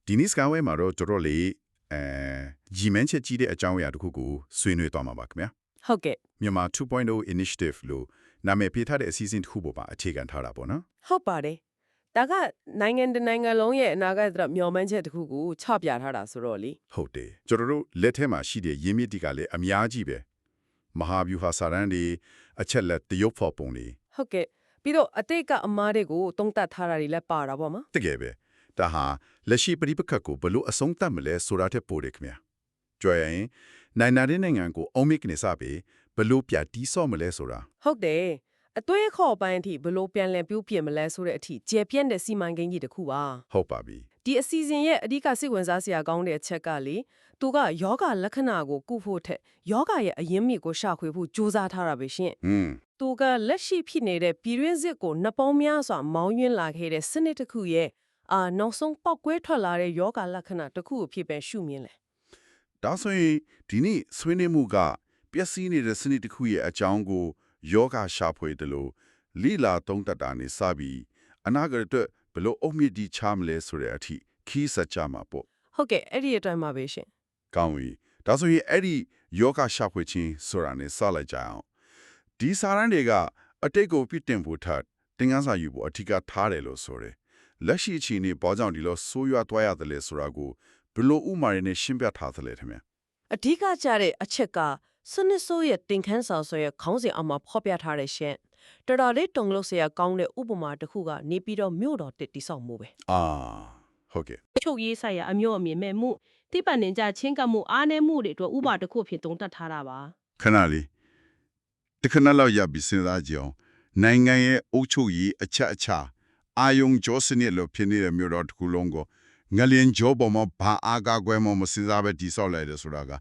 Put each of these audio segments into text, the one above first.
ဒီနေ့စကားဝဲမှာတော့တော်တော်လေးရီမန်းချက်ကြီးတဲ့အကြောင်းအရာတစ်ခုကိုဆွေးနွေးသွားမှာပါခင်ဗျာဟုတ်ကဲ့မြန်မာ 2.0 initiative လို့နာမည်ပေးထားတဲ့အစီအစဉ်တစ်ခုပေါ်မှာအခြေခံထားတာပေါ့နော်ဟုတ်ပါတယ်ဒါကနိုင်ငံတနိုင်ငံလုံးရဲ့အနာဂတ်အတွက်မျှော်မှန်းချက်တစ်ခုကိုချပြထားတာဆိုတော့လေဟုတ်တယ်ကျွန်တော်တို့လက်ထဲမှာရှိတဲ့ရင်းမြစ်တွေကလည်းအများကြီးပဲမဟာဗျူဟာစာရန်တွေအချက်လက်တရုပ်ဖော်ပုံတွေဟုတ်ကဲ့ပြီးတော့အတိတ်ကအမားတွေကိုတုံးတက်ထားတာတွေလည်းပါတာပေါ့မတကယ်ပဲဒါဟာလက်ရှိပရိပက္ခကိုဘလို့အဆုံးသတ်မလဲဆိုတာထက်ပိုတယ်ခင်ဗျာကြွရင်နိုင်ငံတဲ့နိုင်ငံကိုအုံးမိကနေစပြီးဘလို့ပြတီးဆော့မလဲဆိုတာဟုတ်တယ်အသွေးခေါ်ပိုင်းအထိဘလို့ပြန်လည်ပြုပြင်မလဲဆိုတဲ့အထိကျေပြန့်တဲ့စီမံကိန်းကြီးတစ်ခုပါဟုတ်ပါပြီဒီအစီအစဉ်ရဲ့အဓိကစိတ်ဝင်စားစရာကောင်းတဲ့အချက်ကလေသူကယောဂလက္ခဏာကိုကုဖို့ထက်ယောဂရဲ့အရင်းမြစ်ကိုရှာဖွေဖို့ကြိုးစားထားတာပဲရှင်သူကလက်ရှိဖြစ်နေတဲ့ပြည်တွင်းစစ်ကိုနှစ်ပေါင်းများစွာမောင်းယွင်းလာခဲ့တဲ့စနစ်တစ်ခုရဲ့နောက်ဆုံးပောက်ကွဲထွက်လာတဲ့ယောဂလက္ခဏာတစ်ခုအဖြစ်ပဲရှုမြင်လဲဒါဆိုရင်ဒီနေ့ဆွေးနွေးမှုကပျက်စီးနေတဲ့စနစ်တစ်ခုရဲ့အကြောင်းကိုယောဂရှာဖွေတယ်လို့လိလာသုံးတတာနေစပြီးအနာဂတ်အတွက်ဘလို့အုတ်မြစ်ဒီချမလဲဆိုတဲ့အထိခီးစကြမှာပေါ့ဟုတ်ကဲ့အဲ့ဒီအတိုင်းပါပဲရှင်ကောင်းပြီဒါဆိုရင်အဲ့ဒီယောဂရှာဖွေခြင်းဆိုတာနဲ့စလိုက်ကြအောင်ဒီစာရန်တွေကအတိတ်ကိုပြတင်ဖို့ထပ်တင်ကန်းစာယူဖို့အထူးကထားတယ်လို့ဆိုတယ်လက်ရှိအချိန်นี้ပေါ်ကြောင့်ဒီလိုဆိုးရွားသွားရတယ်လေဆိုတာကိုဘလို့ဥမာရင်းနဲ့ရှင်းပြထားသလဲထင်တယ်အဓိကကြတဲ့အချက်ကစနစ်ဆိုးရဲ့တင်ခန်းစာဆိုရဲ့ခေါင်းစဉ်အမှာဖော်ပြထားတဲ့ရှင်တော်တော်လေးတုံလို့ဆရာကောင်းတဲ့ဥပမာတစ်ခုကနေပြီးတော့မြို့တော်တစ်တိဆောက်မှုပဲဟုတ်ကဲ့ချုပ်ရေးဆိုင်ရာအမျိုးအမြင်မဲ့မှုတိပတ်နေကြချင်းကမှုအားနည်းမှုတွေအတွက်ဥပမာတစ်ခုဖြစ်သုံးသပ်ထားတာပါခဏလေးတခဏလောက်ရပြီးစဉ်းစားကြည့်အောင်နိုင်ငံရဲ့အုပ်ချုပ်ရေးအချက်အချာအာယုံကျော်စနစ်လို့ဖြစ်နေတဲ့မြို့တော်တစ်ခုလုံးကိုငလျင်ကျော်ပေါ်မှာဘာအားကားကွဲမှမစဉ်းစားပဲတိဆောက်လိုက်တယ်ဆိုတာက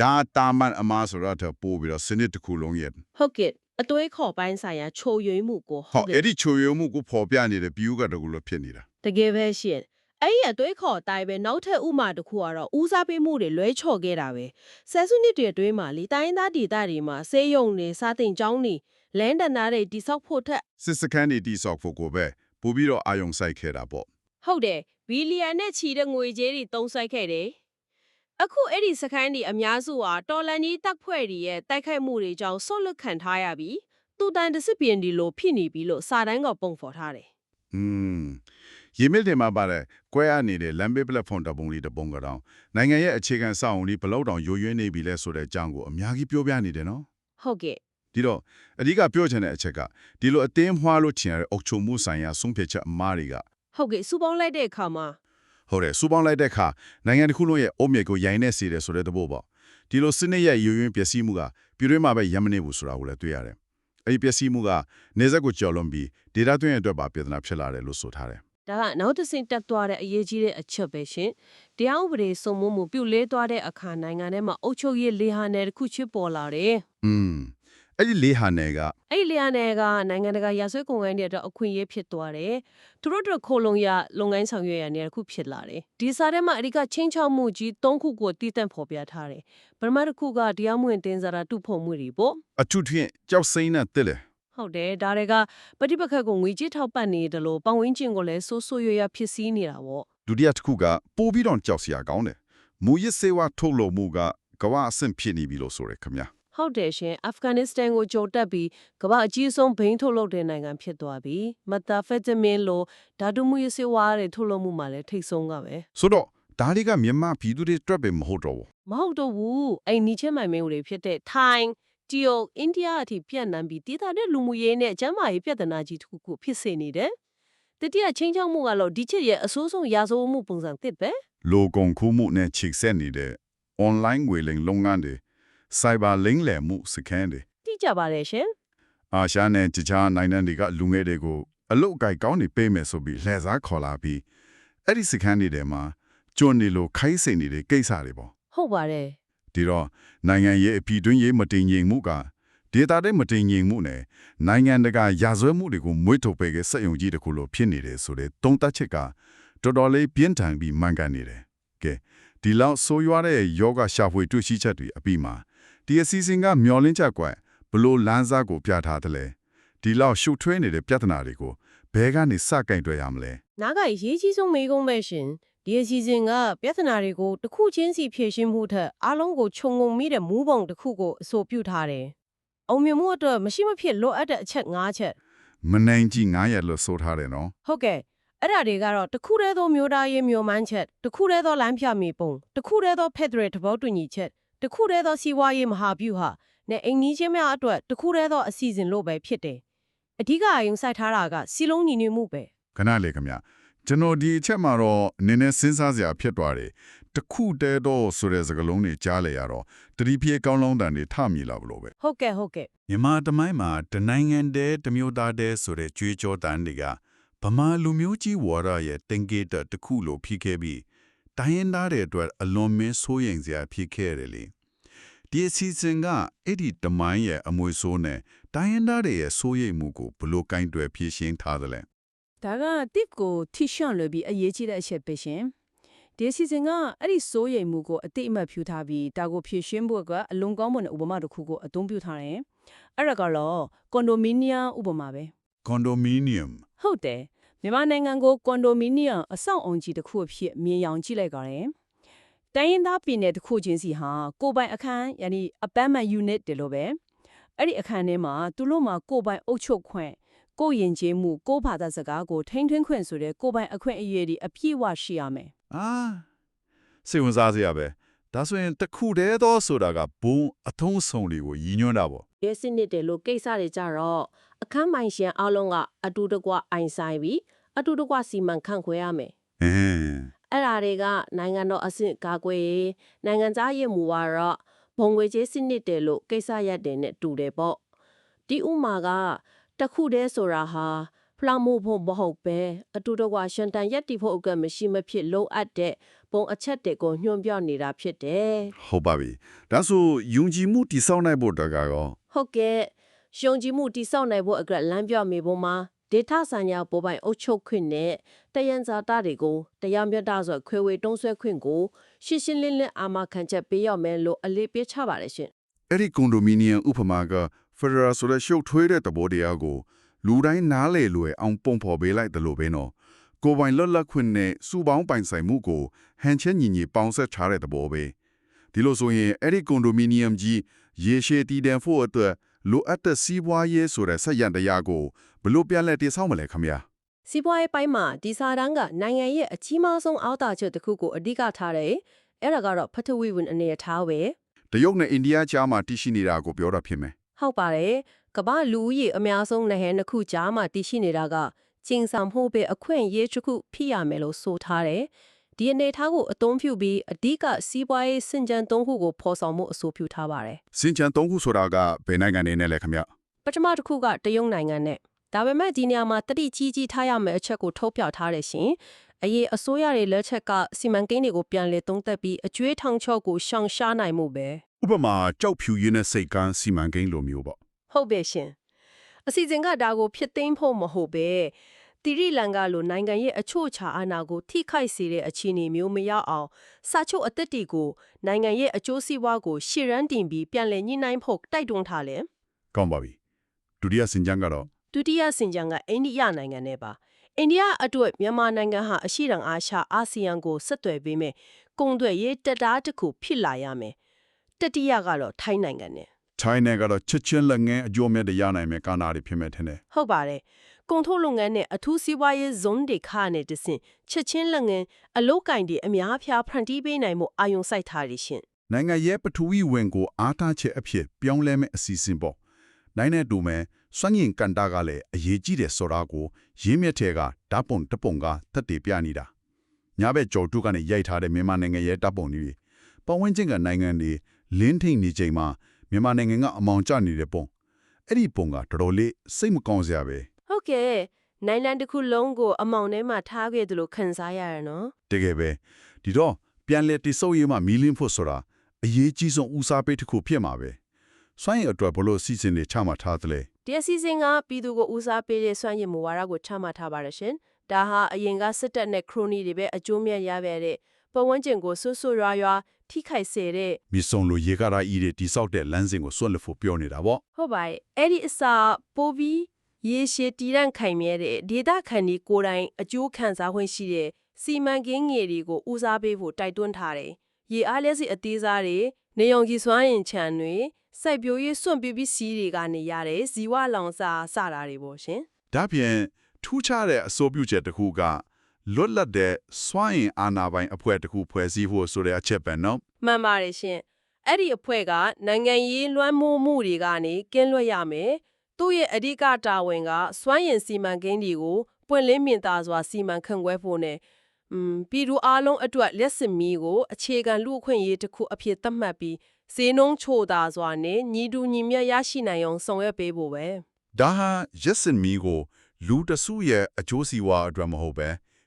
ဒါတာမန်အမားဆိုတာတပို့ပြီးတော့စနစ်တစ်ခုလုံးရဲ့ဟုတ်ကဲ့အသွေးခေါ်ပိုင်းဆိုင်ရာချိုရွေးမှုကိုဟုတ်အဲ့ဒီချိုရွေးမှုကိုပေါ်ပြနေတဲ့ view ကတကူလို့ဖြစ်နေတာတကယ်ပဲရှင်အဲ့ဒီအသွေးခေါ်တိုင်းပဲနောက်ထပ်ဥမာတစ်ခုကတော့ဦးစားပေးမှုတွေလွဲချော်ခဲ့တာပဲဆယ်စုနှစ်တွေအတွင်းမှာလေတိုင်းသားဒေသတွေမှာဆေးရုံတွေစားတင်ကျောင်းတွေလမ်းတနာတွေတိဆောက်ဖို့ထက်စစ်စခန်းတွေတိဆောက်ဖို့ကိုပဲပို့ပြီးတော့အာယုံစိုက်ခဲ့တာပေါ့ဟုတ်တယ်ဘီလီယံနဲ့ချီတဲ့ငွေကြေးတွေတုံးဆိုင်ခဲ့တယ်အခုအဲ့ဒီစခန်းဒီအများစုဟာတော်လန်ကြီးတက်ဖွဲ့တွေရဲ့တိုက်ခိုက်မှုတွေကြောင့်ဆွတ်လွတ်ခံထားရပြီးတူတန်တစစ်ပြင်းဒီလိုဖြစ်နေပြီလို့စာတန်းကပုံဖော်ထားတယ်ရေမြစ်တွေမှာပါတဲ့ကွဲရနေတဲ့ Lambe platform တပုံလေးတပုံကတော့နိုင်ငံရဲ့အခြေခံစောင့်အုံလေးဘလောက်တောင်ယိုယွင်းနေပြီလဲဆိုတဲ့အကြောင်းကိုအများကြီးပြောပြနေတယ်နော်ဟုတ်ကဲ့ဒီတော့အဓိကပြောချင်တဲ့အချက်ကဒီလိုအတင်းမွှားလို့ထင်ရတဲ့အုပ်ချုပ်မှုဆိုင်ရာဆုံးဖြတ်ချက်အမှားတွေကဟုတ်ကဲ့စူပေါင်းလိုက်တဲ့အခါမှာဟုတ်တယ်စူပေါင်းလိုက်တဲ့အခါနိုင်ငံတစ်ခုလုံးရဲ့အုံးမြစ်ကိုရိုင်းနေစေတယ်ဆိုတဲ့သဘောပေါ့ဒီလိုစနစ်ရဲ့ယိုယွင်းပျက်စီးမှုကပြည်တွင်းမှာပဲရမနေဘူးဆိုတာကိုလည်းတွေ့ရတယ်အဲ့ဒီပျက်စီးမှုကနေဆက်ကိုကျော်လွန်ပြီးဒေတာတွင်းအတွက်ပါပြဿနာဖြစ်လာတယ်လို့ဆိုထားတယ်ဒါကနောက်တစ်ဆင့်တက်သွားတဲ့အရေးကြီးတဲ့အချက်ပဲရှင်တရားဥပဒေစုံမှုပြုတ်လဲသွားတဲ့အခါနိုင်ငံထဲမှာအုပ်ချုပ်ရေးလေဟာနယ်တစ်ခုချစ်ပေါ်လာတယ်အဲ့ဒီလေဟာနယ်ကနိုင်ငံတကာရာဇဝတ်ကုန်ကိုင်းတွေအတွက်အခွင့်အရေးဖြစ်သွားတယ်သူတို့တို့ခိုလုံရလုပ်ငန်းဆောင်ရွက်ရနေတစ်ခုဖြစ်လာတယ်ဒီစားထဲမှာအဓိကချင်းချောက်မှုကြီး၃ခုကိုတည်တံ့ဖော်ပြထားတယ်ပထမတစ်ခုကတရားမဝင်တင်စားတာတုဖို့မှုတွေပေါ့အထူးသဖြင့်ကြောက်စိမ့်နဲ့တစ်လေဟုတ်တယ်ဒါတွေကပဋိပက္ခကိုငွေကြေးထောက်ပံ့နေတယ်လို့ပတ်ဝန်းကျင်ကိုလည်းဆိုးဆိုးရွားရွားဖြစ်စည်းနေတာပေါ့ဒုတိယတစ်ခုကပို့ပြီးတော့ကြောက်စရာကောင်းတယ်မူရစ်စေဝါထုတ်လို့မှုကကမ္ဘာအဆင့်ဖြစ်နေပြီလို့ဆိုရယ်ခင်ဗျာဟုတ်တယ်ရှင်အာဖဂန်နစ္စတန်ကိုကြိုတက်ပြီးကမ္ဘာအကြီးဆုံးဘိန်းထုတ်လုပ်တဲ့နိုင်ငံဖြစ်သွားပြီမက်သာဖက်တမင်လိုဓာတုမူရစ်စေဝါတွေထုတ်လုပ်မှုမှာလည်းထိတ်ဆုံးကပဲဆိုတော့ဒါတွေကမြန်မာပြည်သူတွေအတွက်ပဲမဟုတ်တော့ဘူးမဟုတ်တော့ဘူးအဲ့နီချက်မိုင်မင်းတွေဖြစ်တဲ့ထိုင်းတရုတ်အိန္ဒိယအထိပြန့်နှံ့ပြီးတည်တာတဲ့လူမှုရေးနဲ့ကျန်းမာရေးပြဿနာကြီးတစ်ခုခုဖြစ်စေနေတယ်တတိယချင်းချောက်မှုကတော့ဒီချက်ရဲ့အဆိုးဆုံးရာဇဝတ်မှုပုံစံတစ်ပဲလိုကုန်ခုမှုနဲ့ချိတ်ဆက်နေတဲ့ online ငွေလိမ်လုပ်ငန်းတွေ cyber လိမ်လည်မှုစကန်တွေတိကျပါတယ်ရှင်အာရှနဲ့တခြားနိုင်ငံတွေကလူငယ်တွေကိုအလုတ်အကိုက်ကောင်းနေပေးမယ်ဆိုပြီးလှည့်စားခေါ်လာပြီးအဲ့ဒီစကန်တွေထဲမှာကျွန်းနေလို့ခိုင်းစိန်နေတဲ့ကိစ္စတွေပေါ့ဟုတ်ပါတယ်ဒီတော့နိုင်ငံရေးအပြည်တွင်းရေးမတင်ငြိမ်မှုကဒေတာတဲ့မတင်ငြိမ်မှုနဲ့နိုင်ငံတကာရာဇဝတ်မှုတွေကိုမွေးထုတ်ပေးတဲ့စက်ယုံကြီးတစ်ခုလိုဖြစ်နေတယ်ဆိုတဲ့သုံးသပ်ချက်ကတော်တော်လေးပြင်းထန်ပြီးမှန်ကန်နေတယ်ကဲဒီလောက်ဆိုးရွားတဲ့ယောဂရှာဖွေတွေ့ရှိချက်တွေအပြီးမှာဒီအစီအစဉ်ကမျောလင်းချက်ကွယ်ဘလို့လမ်းစားကိုပြထားတယ်လဲဒီလောက်ရှုပ်ထွေးနေတဲ့ပြဿနာတွေကိုဘဲကနေစကင်တွေ့ရမလဲနားကရေးကြီးဆုံးမေးခွန်းပဲရှင်ဒီ ဒီအစီအစဉ်ကပြဿနာတွေကိုတစ်ခုချင်းစီဖြေရှင်းမှုထက်အားလုံးကိုခြုံငုံမိတဲ့မူးပုံတစ်ခုကိုအဆိုပြုထားတယ်။အောင်မြင်မှုအတွက်မရှိမဖြစ်လိုအပ်တဲ့အချက်၅ချက် မနိုင်ကြီး9ရက်လို့ဆိုထားတယ်နော် ဟုတ်ကဲ့အဲ့ဒါတွေကတော့တစ်ခုတည်းသောမျိုးသားရေးမျိုးမှန်းချက်တစ်ခုတည်းသောလမ်းပြမီပုံတစ်ခုတည်းသောဖက်ဒရယ်သဘောတူညီချက်တစ်ခုတည်းသောစီးပွားရေးမဟာဗျူဟာနဲ့အိမ်နီးချင်းများအတွက်တစ်ခုတည်းသောအစီအစဉ်လို့ပဲဖြစ်တယ်။အဓိကအယုံစိုက်ထားတာကစီလုံးညီညွတ်မှုပဲ ခဏလေးခင်ဗျကျွန်တော်ဒီအချက်မှာတော့နည်းနည်းစဉ်းစားစရာဖြစ်သွားတယ်တခုတည်းတော့ဆိုတဲ့စကားလုံးတွေကြားလေရတော့တတိပြေကောင်းလောင်းတန်တွေထမြည်လာဘလို့ပဲ ဟုတ်ကဲ့ဟုတ်ကဲ့ မြန်မာတမိုင်းမှာတနိုင်ငံတည်းတစ်မျိုးသားတည်းဆိုတဲ့ကြွေးကြောတန်တွေကဗမာလူမျိုးကြီးဝါရရဲ့တင်ကေတတစ်ခုလိုဖြစ်ခဲ့ပြီးတိုင်းရင်းသားတွေအတွက်အလွန်မင်းဆိုးရင်စရာဖြစ်ခဲ့တယ်လေဒီအစီအစဉ်ကအဲ့ဒီတမိုင်းရဲ့အမွေဆိုးနဲ့တိုင်းရင်းသားတွေရဲ့ဆိုးရိမ်မှုကိုဘလို့ကင်တွယ်ဖြေရှင်းထားတယ်လဲ ဒါကတစ်ကိုထိရှန့်လွယ်ပြီးအရေးကြီးတဲ့အချက်ပဲရှင်ဒီအစီအစဉ်ကအဲ့ဒီစိုးရိမ်မှုကိုအတိအမှတ်ဖြူထားပြီးဒါကိုဖြည့်ရှင်းဖို့ကအလွန်ကောင်းမွန်တဲ့ဥပမာတစ်ခုကိုအသုံးပြုထားတယ်အဲ့ဒါကတော့ကွန်ဒိုမီနီယမ်ဥပမာပဲ condominium ဟုတ်တယ်မြန်မာနိုင်ငံကိုကွန်ဒိုမီနီယမ်အဆောက်အုံကြီးတစ်ခုအဖြစ်မြင်ရောင်ကြည့်လိုက်ကြတယ်တိုင်းရင်းသားပြည်နယ်တစ်ခုချင်းစီဟာကိုယ်ပိုင်အခန်းယာနီ apartment unit တယ်လို့ပဲအဲ့ဒီအခန်းထဲမှာသူတို့မှာကိုယ်ပိုင်အုပ်ချုပ်ခွင့်ကိုယ်ယဉ်ကျေးမှုကိုယ်ဘာသာစကားကိုထိန်းထွင်းခွင့်ဆိုတဲ့ကိုယ်ပိုင်အခွင့်အရေးတွေအပြည့်အဝရှိရမယ် အာစိတ်ဝင်စားစရာပဲဒါဆိုရင်တခုတည်းသောဆိုတာကဘုံအထုံးဆုံးတွေကိုရည်ညွှန်းတာပေါ့ ရဲစနစ်တယ်လို့ကိစ္စတွေကြတော့အခန်းပိုင်ရှင်အားလုံးကအတူတကွအိမ်ဆိုင်ပြီးအတူတကွစီမံခန့်ခွဲရမယ် အင်း အဲ့ဒါတွေကနိုင်ငံတော်အဆင့်ကာကွယ်ရေးနိုင်ငံသားရေးမူဝါဒဘုံငွေကြေးစနစ်တယ်လို့ကိစ္စရပ်တယ်နဲ့တူတယ်ပေါ့ဒီဥမာကတခုတည်းဆိုတာဟာဖလာမှုဖို့မဟုတ်ပဲအတူတကွရှန်တန်ရက်တီဖို့ကမရှိမဖြစ်လိုအပ်တဲ့ဘုံအချက်တွေကိုညွှန်ပြနေတာဖြစ်တယ် ဟုတ်ပါပြီဒါဆိုယုံကြည်မှုတိဆောက်နိုင်ဖို့တကားရော ဟုတ်ကဲ့ယုံကြည်မှုတိစောက်နိုင်ဖို့အတွက်လမ်းပြမိဖို့မှာဒေတာဆိုင်ရာပေါ်ပိုင်အုပ်ချုပ်ခွင့်နဲ့တယံဇာတာတွေကိုတရားမျှတစွာခွဲဝေတုံးဆွဲခွင့်ကိုရှင်းရှင်းလင်းလင်းအာမခံချက်ပေးရမယ်လို့အလေးပေးချပါတယ်ရှင် အဲ့ဒီကွန်ဒိုမီနီယမ်ဥပမာကဖက်ဒရယ်ဆိုတဲ့ရှုပ်ထွေးတဲ့သဘောတရားကိုလူတိုင်းနားလေလွယ်အောင်ပုံဖော်ပေးလိုက်တယ်လို့ပဲနော်ကိုယ်ပိုင်လွတ်လပ်ခွင့်နဲ့စုပေါင်းပိုင်ဆိုင်မှုကိုဟန်ချက်ညီညီပေါင်းဆက်ထားတဲ့သဘောပဲဒီလိုဆိုရင်အဲ့ဒီကွန်ဒိုမီနီယမ်ကြီးရေရှည်တည်တံ့ဖို့အတွက်လိုအပ်တဲ့စီးပွားရေးဆိုတဲ့ဆက်ရန်တရားကိုဘလို့ပြန်လဲတည်ဆောက်မလဲခင်ဗျာ စီးပွားရေးပိုင်းမှာဒီစာတန်းကနိုင်ငံရဲ့အကြီးမားဆုံးအောက်တာချက်တစ်ခုကိုအဓိကထားတယ်အဲ့ဒါကတော့ဖထဝီဝင်အနေအထားပဲ တရုတ်နဲ့အိန္ဒိယကြားမှာတည်ရှိနေတာကိုပြောတာဖြစ်မယ် ဟုတ်ပါတယ်ကမ္ဘာလူဦးရေအများဆုံးနိုင်ငံတစ်ခုကြားမှာတည်ရှိနေတာကကျင်းဆောင်မှုပဲအခွင့်အရေးတစ်ခုဖြစ်ရမယ်လို့ဆိုထားတယ်ဒီအနေထားကိုအသုံးပြုပြီးအဓိကစီးပွားရေးစင်ကြံသုံးခုကိုဖော်ဆောင်မှုအဆိုပြုထားပါတယ် စင်ချန်၃ခုဆိုတာကဘယ်နိုင်ငံနေနဲ့လဲခင်ဗျာ ပထမတစ်ခုကတရုတ်နိုင်ငံနဲ့ဒါပေမဲ့ဒီနေရာမှာတတိကြီးကြီးထားရမယ့်အချက်ကိုထုတ်ပြထားတယ်ရှင်အရေးအစိုးရတွေလက်ချက်ကစီမံကိန်းတွေကိုပြန်လည်သုံးသပ်ပြီးအကျွေးထောင်ချော့ကိုရှောင်ရှားနိုင်မှုပဲ ဥပမာကြောက်ဖြူရင်းနဲ့စိတ်ကန်းစီမံကိန်းလိုမျိုးပေါ့ ဟုတ်ပဲရှင်အစီအစဉ်ကဒါကိုဖြစ်သိမ်းဖို့မဟုတ်ပဲတိရိလင်္ကာလိုနိုင်ငံရဲ့အချို့ချာအာဏာကိုထိခိုက်စေတဲ့အခြေအနေမျိုးမရောက်အောင်စာချုပ်အသစ်တီကိုနိုင်ငံရဲ့အကျိုးစီးပွားကိုရှေ့ရန်တင်ပြီးပြန်လည်ညှိနှိုင်းဖို့တိုက်တွန်းထားတယ် ကောင်းပါပြီဒုတိယစင်ချန်ကတော့ ဒုတိယစင်ကြံကအိန္ဒိယနိုင်ငံနဲ့ပါအိန္ဒိယအတွက်မြန်မာနိုင်ငံဟာအရှိတောင်အာရှအာဆီယံကိုဆက်သွယ်ပေးမယ်ကုန်သွယ်ရေးတက်တားတစ်ခုဖြစ်လာရမယ်တတိယကတော့ထိုင်းနိုင်ငံနဲ့ ထိုင်းနဲ့ကတော့ချက်ချင်းလက်ငင်းအကျိုးမြတ်တွေရနိုင်မယ်ကာနာတွေဖြစ်မဲ့ထင်တယ် ဟုတ်ပါတယ်ကုန်ထုတ်လုပ်ငန်းနဲ့အထူးစီးပွားရေးဇုံတွေခါနဲ့တဆင့်ချက်ချင်းလက်ငင်းအလုတ်ကင်တွေအများဖြာဖန်တီးပေးနိုင်မှုအာယုံစိုက်ထားရရှင် နိုင်ငံရဲ့ပထဝီဝင်ကိုအားထားချက်အဖြစ်ပြောင်းလဲမဲ့အစီအစဉ်ပေါ့နိုင်တဲ့တူမဲ့စွန့်ရင်ကန်တာကလည်းအရေးကြီးတယ်ဆိုတာကိုရင်းမြစ်ထဲကဓာတ်ပုံတစ်ပုံကသက်တည်ပြနေတာညာဘက်ကြော်တုကနေရိုက်ထားတဲ့မြန်မာနိုင်ငံရဲ့ဓာတ်ပုံတွေပတ်ဝန်းကျင်ကနိုင်ငံတွေလင်းထိန်နေချိန်မှာမြန်မာနိုင်ငံကအမောင်ကျနေတဲ့ပုံအဲ့ဒီပုံကတော်တော်လေးစိတ်မကောင်းစရာပဲ ဟုတ်ကဲ့နိုင်ငံတစ်ခုလုံးကိုအမောင်ထဲမှာထားခဲ့တယ်လို့ခန်းစားရရနော် တကယ်ပဲဒီတော့ပြန်လဲတိစုပ်ရေးမှမီလင်းဖို့ဆိုတာအရေးကြီးဆုံးဦးစားပေးတစ်ခုဖြစ်မှာပဲစွန့်ရင်အတွက်ဘလို့စီစဉ်နေချမှတ်ထားသလဲ ဒီအစီအစဉ်ကပြည်သူကိုဦးစားပေးတဲ့စွမ်းရည်မူဝါဒကိုချမှတ်ထားပါရရှင်ဒါဟာအရင်ကစစ်တပ်နဲ့ခရိုနီတွေပဲအကျိုးမြတ်ရခဲ့တဲ့ပတ်ဝန်းကျင်ကိုဆွဆွရွာရွာထိခိုက်စေတဲ့ မီဆုံလိုရေကားရာဤတွေတိဆောက်တဲ့လမ်းစဉ်ကိုစွန့်လွတ်ဖို့ပြောနေတာပေါ့ ဟုတ်ပါရဲ့အဲ့ဒီအစာပိုပြီးရေရှည်တည်တံ့ခိုင်မြဲတဲ့ဒေတာခန်ဒီကိုယ်တိုင်အကျိုးခံစားခွင့်ရှိတဲ့ စီမံကိန်းငယ်တွေကိုဦးစားပေးဖို့တိုက်တွန်းထားတယ်။ရေအားလျှပ်စစ်အသေးစားတွေနေရောင်ခြည်စွမ်းအင်ခြံတွေစိုက်ပျိုးရေးစွန့်ပစ္စည်းတွေကနေရတဲ့ဇီဝလောင်စာစတာတွေပေါ့ရှင် ဒါပြင်ထူးခြားတဲ့အဆိုပြုချက်တစ်ခုကလွတ်လပ်တဲ့စွမ်းအင်အာဏာပိုင်အဖွဲ့တစ်ခုဖွဲ့စည်းဖို့ဆိုတဲ့အချက်ပဲနော် မှန်ပါတယ်ရှင်အဲ့ဒီအဖွဲ့ကနိုင်ငံရေးလွှမ်းမိုးမှုတွေကနေကင်းလွတ်ရမယ်သူ့ရဲ့အဓိကတာဝန်ကစွမ်းရည်စီမံကိန်းတွေကိုပွင့်လင်းမြင်သာစွာစီမံခန့်ခွဲဖို့နဲ့ပြည်သူအလုံးအတွက်လက်စမီကိုအခြေခံလူ့အခွင့်အရေးတစ်ခုအဖြစ်သတ်မှတ်ပြီးဈေးနှုန်းချိုသာစွာနဲ့ညီတူညီမျှရရှိနိုင်အောင်ဆောင်ရွက်ပေးဖို့ပဲ ဒါဟာရက်စင်မီကိုလူတစုရဲ့အကျိုးစီးပွားအတွက်မဟုတ်ပဲ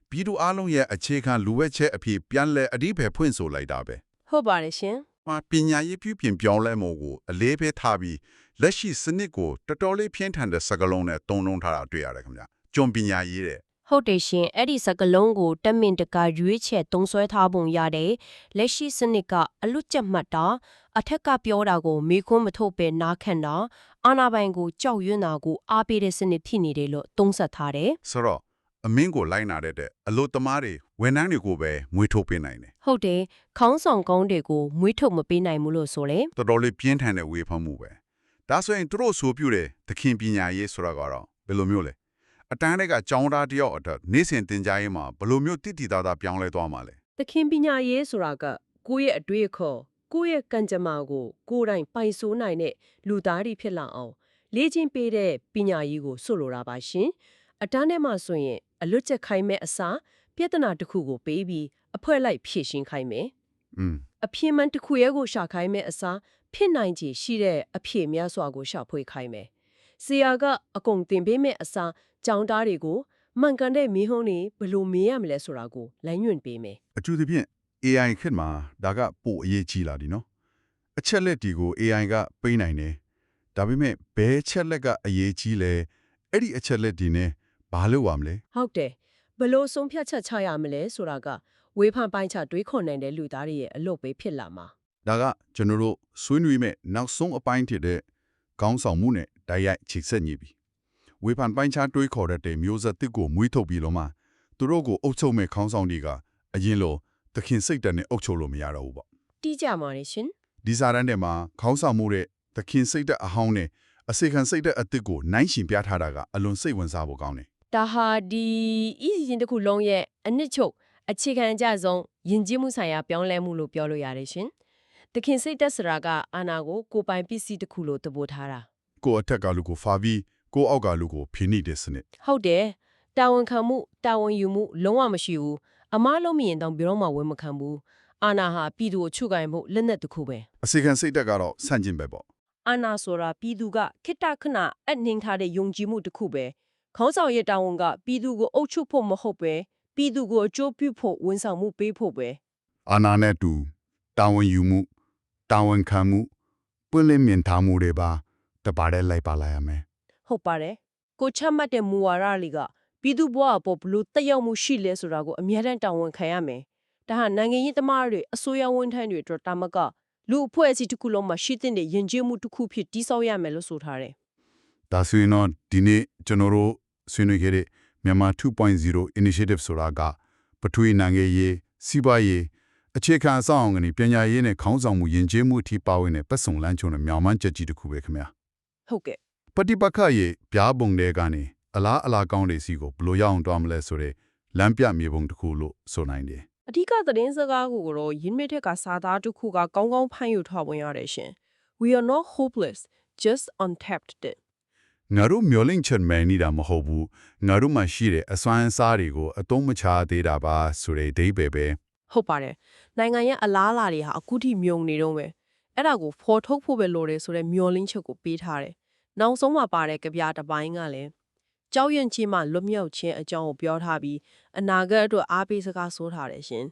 ပြည်သူအလုံးရဲ့အခြေခံလူဝဲချက်အဖြစ်ပြန်လဲအဓိပ္ပာယ်ဖွင့်ဆိုလိုက်တာပဲ ဟုတ်ပါတယ်ရှင် ပညာရေးပြုပြင်ပြောင်းလဲမှုကိုအလေးပေးထားပြီးလက်ရှိစနစ်ကိုတော်တော်လေးပြင်းထန်တဲ့စကားလုံးနဲ့တုံ့နှုံထားတာတွေ့ရတယ်ခင်ဗျ။ကျွန်ပညာရေးတဲ့ ဟုတ်တယ်ရှင်အဲ့ဒီစကလုံးကိုတက်မင်တကာရွေးချယ်သုံးစွဲထားပုံရတယ်လက်ရှိစနစ်ကအလွတ်ကျက်မှတ်တာအထက်ကပြောတာကိုမေခွန်းမထုတ်ပဲနားခံတာအာနာပိုင်ကိုကြောက်ရွံ့တာကိုအားပေးတဲ့စနစ်ဖြစ်နေတယ်လို့သုံးသပ်ထားတယ် ဆိုတော့အမင်းကိုလိုက်နာတဲ့အလို့သမားတွေဝန်ထမ်းတွေကိုပဲမွေးထုတ်ပေးနိုင်တယ် ဟုတ်တယ်ခေါင်းဆောင်ကောင်းတွေကိုမွေးထုတ်မပေးနိုင်ဘူးလို့ဆိုလေ တော်တော်လေးပြင်းထန်တဲ့ဝေဖန်မှုပဲဒါဆိုရင်သူတို့ဆိုပြတဲ့သခင်ပညာရေးဆိုတာကတော့ဘယ်လိုမျိုးလဲအတန်းတွေကကျောင်းသားတယောက်အတွက်နေ့စဉ်သင်ကြားရေးမှာဘယ်လိုမျိုးတိတိသားသားပြောင်းလဲသွားမှာလဲ သခင်ပညာရေးဆိုတာကကိုယ့်ရဲ့အတွေ့အခေါ်ကိုယ့်ရဲ့ကံကြမ္မာကိုကိုယ်တိုင်ပိုင်ဆိုးနိုင်တဲ့လူသားတွေဖြစ်လာအောင်လေ့ကျင့်ပေးတဲ့ပညာရေးကိုဆိုလိုတာပါရှင်အတန်းထဲမှာဆိုရင်အလွတ်ချက်ခိုင်းမဲ့အစားပြဿနာတစ်ခုကိုပေးပြီးအဖွဲလိုက်ဖြည့်ရှင်းခိုင်းမယ် อืม အဖြေမှန်တစ်ခုရဲ့ကိုရှာခိုင်းမဲ့အစားဖြစ်နိုင်ခြေရှိတဲ့အဖြေများစွာကိုရှာဖွေခိုင်းမယ်ဆရာကအကုန်သင်ပေးမဲ့အစားကျောင်းသားတွေကိုမှန်ကန်တဲ့မိဟုံးတွေဘယ်လိုမေးရမလဲဆိုတာကိုလမ်းညွှန်ပေးမယ် အထူးသဖြင့် AI ခေတ်မှာဒါကပိုအရေးကြီးလာပြီနော်အချက်လက်ဒီကို AI ကပေးနိုင်တယ်ဒါပေမဲ့ဘယ်ချက်လက်ကအရေးကြီးလဲအဲ့ဒီအချက်လက်ဒီနဲ့ဘာလို့ရမလဲ ဟုတ်တယ်ဘလို့ဆုံးဖြတ်ချက်ချရမလဲဆိုတာကဝေဖန်ပိုင်းချတွေးခေါ်နိုင်တဲ့လူသားတွေရဲ့အလုပ်ပဲဖြစ်လာမှာ ဒါကကျွန်တော်တို့ဆွေးနွေးမဲ့နောက်ဆုံးအပိုင်းဖြစ်တဲ့ခေါင်းဆောင်မှုနဲ့တိုက်ရိုက်ချိတ်ဆက်ညီပြီဝေဖန်ပိုင်းခြားတွေးခေါ်တဲ့မျိုးဆက်တစ်ကိုမွေးထုတ်ပြီးတော့မှသူတို့ကိုအုပ်ချုပ်မဲ့ခေါင်းဆောင်တွေကအရင်လိုသခင်စိတ်တက်နဲ့အုပ်ချုပ်လို့မရတော့ဘူးပေါ့ တီးကြပါနဲ့ရှင် ဒီစာတန်းထဲမှာခေါင်းဆောင်မှုတဲ့သခင်စိတ်တက်အဟောင်းနဲ့အစေခံစိတ်တက်အတစ်ကိုနိုင်ရှင်ပြထားတာကအလွန်စိတ်ဝင်စားဖို့ကောင်းတယ် ဒါဟာဒီဤရင်တစ်ခုလုံးရဲ့အနှစ်ချုပ်အခြေခံအကျဆုံးယဉ်ကျေးမှုဆိုင်ရာပြောင်းလဲမှုလို့ပြောလို့ရတယ်ရှင်သခင်စိတ်သက်စရာကအာနာကိုကိုပိုင်ပစ္စည်းတစ်ခုလို့သဘောထားတာ ကိုအထက်ကလူကိုဖာပြီးကိုအောက်ကလူကိုဖိနှိတဲ့စနစ် ဟုတ်တယ်တာဝန်ခံမှုတာဝန်ယူမှုလုံးဝမရှိဘူးအမားလုံးမြင်တော့ဘယ်တော့မှဝန်မခံဘူးအာနာဟာပြည်သူကိုချုပ်ကိုင်မှုလက်နက်တစ်ခုပဲ အစေခံစိတ်တက်ကတော့ဆန့်ကျင်ပဲပေါ့ အာနာဆိုတာပြည်သူကခိတ္တခဏအနှင်းထားတဲ့ယုံကြည်မှုတစ်ခုပဲခေါင်းဆောင်ရဲ့တာဝန်ကပြည်သူကိုအုပ်ချုပ်ဖို့မဟုတ်ပဲပြည်သူကိုအကျိုးပြုဖို့ဝန်ဆောင်မှုပေးဖို့ပဲ အာနာနဲ့တူတာဝန်ယူမှုတာဝန်ခံမှုပွင့်လင်းမြင်ထားမှုတွေပါတပါးတည်းလိုက်ပါလာရမယ် ဟုတ်ပါတယ်ကိုချမှတ်တဲ့မူဝါဒတွေကပြည်သူ့ဘဝအပေါ်ဘလို့တက်ရောက်မှုရှိလဲဆိုတာကိုအများတန်းတာဝန်ခံရမယ်ဒါဟာနိုင်ငံရေးသမားတွေအစိုးရဝန်ထမ်းတွေအတွက်တာမကလူအဖွဲ့အစည်းတစ်ခုလုံးမှာရှိတဲ့ယဉ်ကျေးမှုတစ်ခုဖြစ်တည်ဆောက်ရမယ်လို့ဆိုထားတယ် ဒါဆိုရင်တော့ဒီနေ့ကျွန်တော်တို့ဆွေးနွေးခဲ့တဲ့မြန်မာ 2.0 initiative ဆိုတာကပထဝီနိုင်ငံရေးစီးပွားရေးအခြေခံအဆောက်အအုံကနေပညာရေးနဲ့ခေါင်းဆောင်မှုယဉ်ကျေးမှုအထိပါဝင်တဲ့ပတ်စုံလမ်းချုံနဲ့မြောင်မှန်းချက်ကြီးတစ်ခုပဲခင်ဗျာ ဟုတ်ကဲ့ ပฏิပက္ခရဲ့ပြားပုံတွေကနေအလားကောင်းတွေစီကိုဘယ်လိုရအောင်တွားမလဲဆိုတဲ့လမ်းပြမြေပုံတစ်ခုလို့ဆိုနိုင်တယ် အဓိကသတင်းစကားကိုတော့ယင်းမြစ်ထက်ကစာသားတစ်ခုကကောင်းကောင်းဖန်ယူထားဝင်ရတယ်ရှင် We are not hopeless just untapped တဲ့ ငါတို့မျောလင့်ချက်မဲ့နေတာမဟုတ်ဘူးငါတို့မှရှိတဲ့အစွမ်းအစားတွေကိုအသုံးမချသေးတာပါဆိုတဲ့အဓိပ္ပာယ်ပဲ ဟုတ်ပါတယ်နိုင်ငံရဲ့အလားအလာတွေဟာအခုထိမြုံနေတော့ပဲအဲ့ဒါကိုဖော်ထုတ်ဖို့ပဲလိုတယ်ဆိုတဲ့မျောလင့်ချက်ကိုပေးထားတယ်နောက်ဆုံးမှာပါတဲ့ကြပြတစ်ပိုင်းကလည်းကြောက်ရွံ့ခြင်းမှလွတ်မြောက်ခြင်းအကြောင်းကိုပြောထားပြီးအနာဂတ်အတွက်အားပေးစကားဆိုထားတယ်ရှင်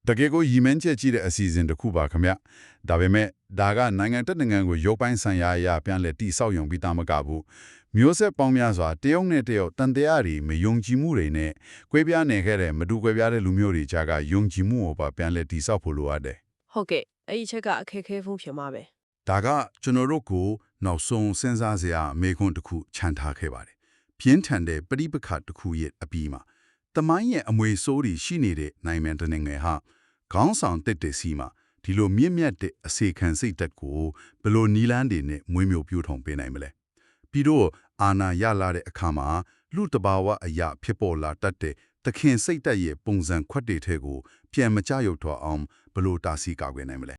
တကယ်ကိုရည်မှန်းချက်ကြီးတဲ့အစီအစဉ်တစ်ခုပါခင်ဗျဒါပေမဲ့ဒါကနိုင်ငံတစ်နိုင်ငံကိုရုပ်ပိုင်းဆိုင်ရာအရာပြန်လဲတိဆောက်ရုံပြီးသားမကဘူးမျိုးဆက်ပေါင်းများစွာတရုတ်နဲ့တရုတ်တန်တရားတွေမယုံကြည်မှုတွေနဲ့ကွဲပြားနေခဲ့တဲ့မတူကွဲပြားတဲ့လူမျိုးတွေကြားကယုံကြည်မှုကိုပါပြန်လဲတိဆောက်ဖို့လိုအပ်တယ် ဟုတ်ကဲ့အဲ့ဒီချက်ကအခက်အခဲဆုံးဖြစ်မှာပဲ ဒါကကျွန်တော်တို့ကိုနောက်ဆုံးစဉ်းစားစရာအမေခွန်းတစ်ခုခြံထားခဲ့ပါတယ်ပြင်းထန်တဲ့ပဋိပက္ခတစ်ခုရဲ့အပြီးမှာ တမိုင်းရဲ့အမွေဆိုးတွေရှိနေတဲ့နိုင်ငံတစ်နိုင်ငံဟာခေါင်းဆောင်တက်တဲ့စီမှာဒီလိုမြင့်မြတ်တဲ့အစေခံစိတ်ဓာတ်ကိုဘယ်လိုနီလန်းတွေနဲ့မွေးမြူပြထောင်ပေးနိုင်မလဲပြီးတော့အာနာရလာတဲ့အခါမှာလူတဘာဝအရာဖြစ်ပေါ်လာတတ်တဲ့သခင်စိတ်ဓာတ်ရဲ့ပုံစံခွက်တွေထဲကိုပြန်မကြရုပ်ထွားအောင်ဘယ်လိုတားဆီးကာကွယ်နိုင်မလဲ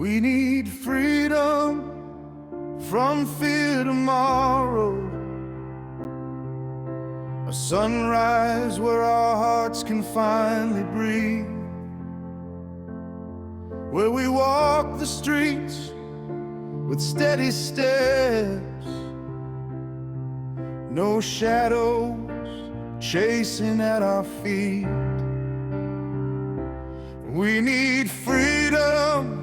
We need freedom from fear tomorrow. A sunrise where our hearts can finally breathe. Where we walk the streets with steady steps. No shadows chasing at our feet. We need freedom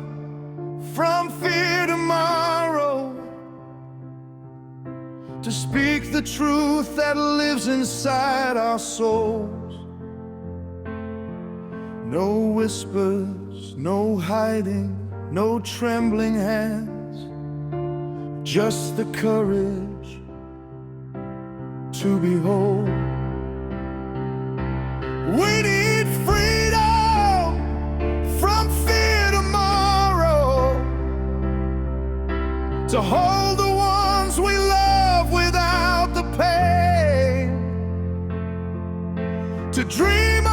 from fear tomorrow, to speak the truth that lives inside our souls. No whispers, no hiding, no trembling hands, just the courage to behold. We need freedom from fear tomorrow, to hold the ones we love without the pain, to dream